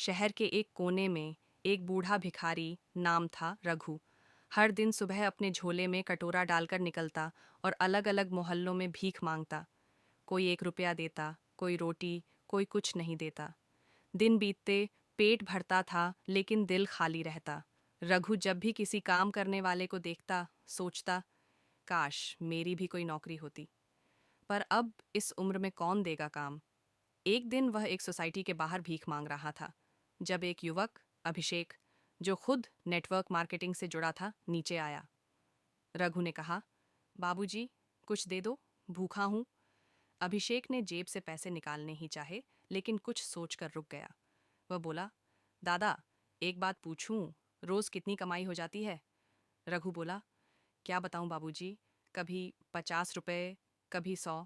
शहर के एक कोने में एक बूढ़ा भिखारी नाम था रघु। हर दिन सुबह अपने झोले में कटोरा डालकर निकलता और अलग अलग मोहल्लों में भीख मांगता। कोई 1 रुपया देता, कोई रोटी, कोई कुछ नहीं देता। दिन बीतते, पेट भरता था लेकिन दिल खाली रहता। रघु जब भी किसी काम करने वाले को देखता, सोचता, काश मेरी भी कोई नौकरी होती। पर अब इस उम्र में कौन देगा काम। एक दिन वह एक सोसाइटी के बाहर भीख मांग रहा था, जब एक युवक, अभिषेक, जो खुद नेटवर्क मार्केटिंग से जुड़ा था, नीचे आया। रघु ने कहा, बाबूजी, कुछ दे दो, भूखा हूं। अभिषेक ने जेब से पैसे निकालने ही चाहे, लेकिन कुछ सोचकर रुक गया। वह बोला, दादा, एक बात पूछूं, रोज कितनी कमाई हो जाती है? रघु बोला, क्या बताऊं बाबूजी, कभी 50 रुपए, कभी 100,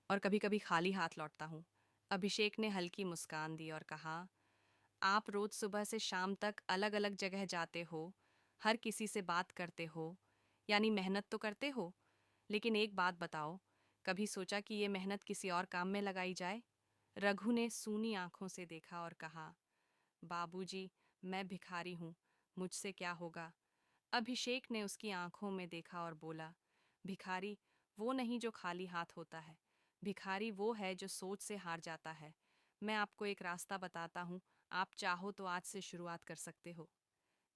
और कभी कभी खाली हाथ लौटता हूँ। अभिषेक ने हल्की मुस्कान दी और कहा, आप रोज सुबह से शाम तक अलग अलग जगह जाते हो, हर किसी से बात करते हो, यानी मेहनत तो करते हो। लेकिन एक बात बताओ, कभी सोचा कि ये मेहनत किसी और काम में लगाई जाए? रघु ने सूनी आंखों से देखा और कहा, बाबूजी, मैं भिखारी हूँ, मुझसे क्या होगा? अभिषेक ने उसकी आंखों में देखा और बोला, भिखारी वो नहीं जो खाली हाथ होता है, भिखारी वो है जो सोच से हार जाता है। मैं आपको एक रास्ता बताता हूँ, आप चाहो तो आज से शुरुआत कर सकते हो।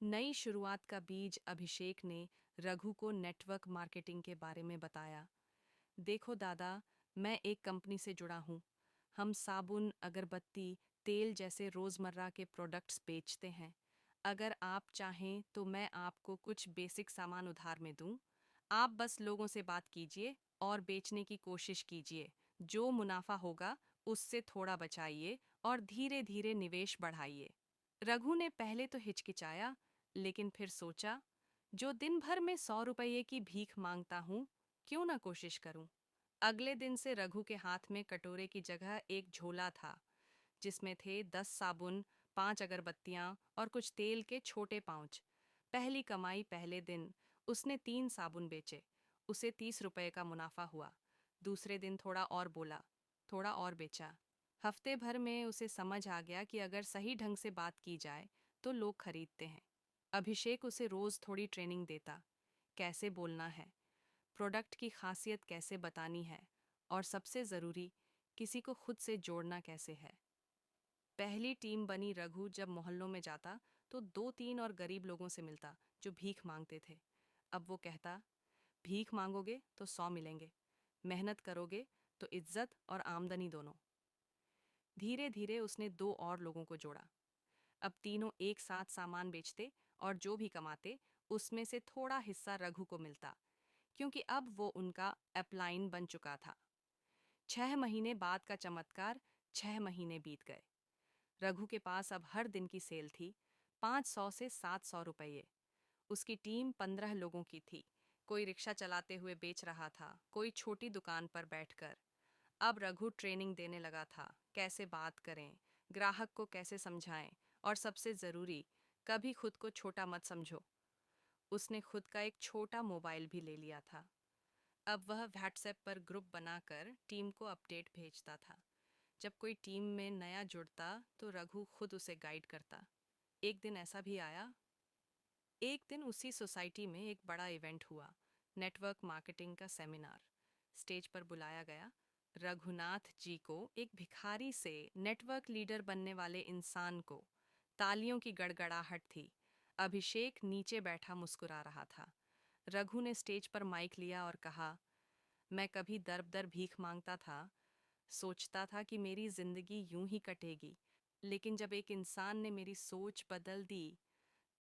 नई शुरुआत का बीज अभिषेक ने रघु को नेटवर्क मार्केटिंग के बारे में बताया। देखो दादा, मैं एक कंपनी से जुड़ा हूँ। हम साबुन, अगरबत्ती, तेल जैसे रोज़मर्रा के प्रोडक्ट्स बेचते हैं। अगर आप चाहें तो मैं आपको कुछ बेसिक सामान उधार में दूं। आप बस लोगों से बात कीजिए और बेचने की कोशिश कीजिए। जो मुनाफा होगा उससे थोड़ा बचाइए और धीरे धीरे निवेश बढ़ाइए। रघु ने पहले तो हिचकिचाया, लेकिन फिर सोचा, जो दिन भर में 100 रुपये की भीख मांगता हूँ, क्यों ना कोशिश करूं। अगले दिन से रघु के हाथ में कटोरे की जगह एक झोला था, जिसमें थे 10 साबुन, 5 अगरबत्तियां और कुछ तेल के छोटे पाउच। पहली कमाई पहले दिन उसने 3 साबुन बेचे। उसे 30 रुपये का मुनाफा हुआ। दूसरे दिन थोड़ा और बोला, थोड़ा और बेचा। हफ्ते भर में उसे समझ आ गया कि अगर सही ढंग से बात की जाए तो लोग खरीदते हैं। अभिषेक उसे रोज थोड़ी ट्रेनिंग देता, कैसे बोलना है, प्रोडक्ट की खासियत कैसे बतानी है, और सबसे ज़रूरी, किसी को खुद से जोड़ना कैसे है। पहली टीम बनी रघु जब मोहल्लों में जाता तो 2-3 और गरीब लोगों से मिलता जो भीख मांगते थे। अब वो कहता, भीख मांगोगे तो 100 मिलेंगे, मेहनत करोगे तो इज्जत और आमदनी दोनों। धीरे धीरे उसने 2 और लोगों को जोड़ा। अब तीनों एक साथ सामान बेचते और जो भी कमाते उसमें से थोड़ा हिस्सा रघु को मिलता, क्योंकि अब वो उनका अपलाइन बन चुका था। 6 महीने बाद का चमत्कार। 6 महीने बीत गए। रघु के पास अब हर दिन की सेल थी, 500 से 700 रुपये। उसकी टीम 15 लोगों की थी। कोई रिक्शा चलाते हुए बेच रहा था, कोई छोटी दुकान पर बैठकर। अब रघु ट्रेनिंग देने लगा था, कैसे बात करें, ग्राहक को कैसे समझाएं, और सबसे ज़रूरी, कभी खुद को छोटा मत समझो। उसने खुद का एक छोटा मोबाइल भी ले लिया था। अब वह व्हाट्सएप पर ग्रुप बनाकर टीम को अपडेट भेजता था। जब कोई टीम में नया जुड़ता तो रघु खुद उसे गाइड करता। एक दिन ऐसा भी आया। एक दिन उसी सोसाइटी में एक बड़ा इवेंट हुआ, नेटवर्क मार्केटिंग का सेमिनार। स्टेज पर बुलाया गया रघुनाथ जी को, एक भिखारी से नेटवर्क लीडर बनने वाले इंसान को। तालियों की गड़गड़ाहट थी। अभिषेक नीचे बैठा मुस्कुरा रहा था। रघु ने स्टेज पर माइक लिया और कहा, मैं कभी दर दर भीख मांगता था, सोचता था कि मेरी जिंदगी यूं ही कटेगी। लेकिन जब एक इंसान ने मेरी सोच बदल दी,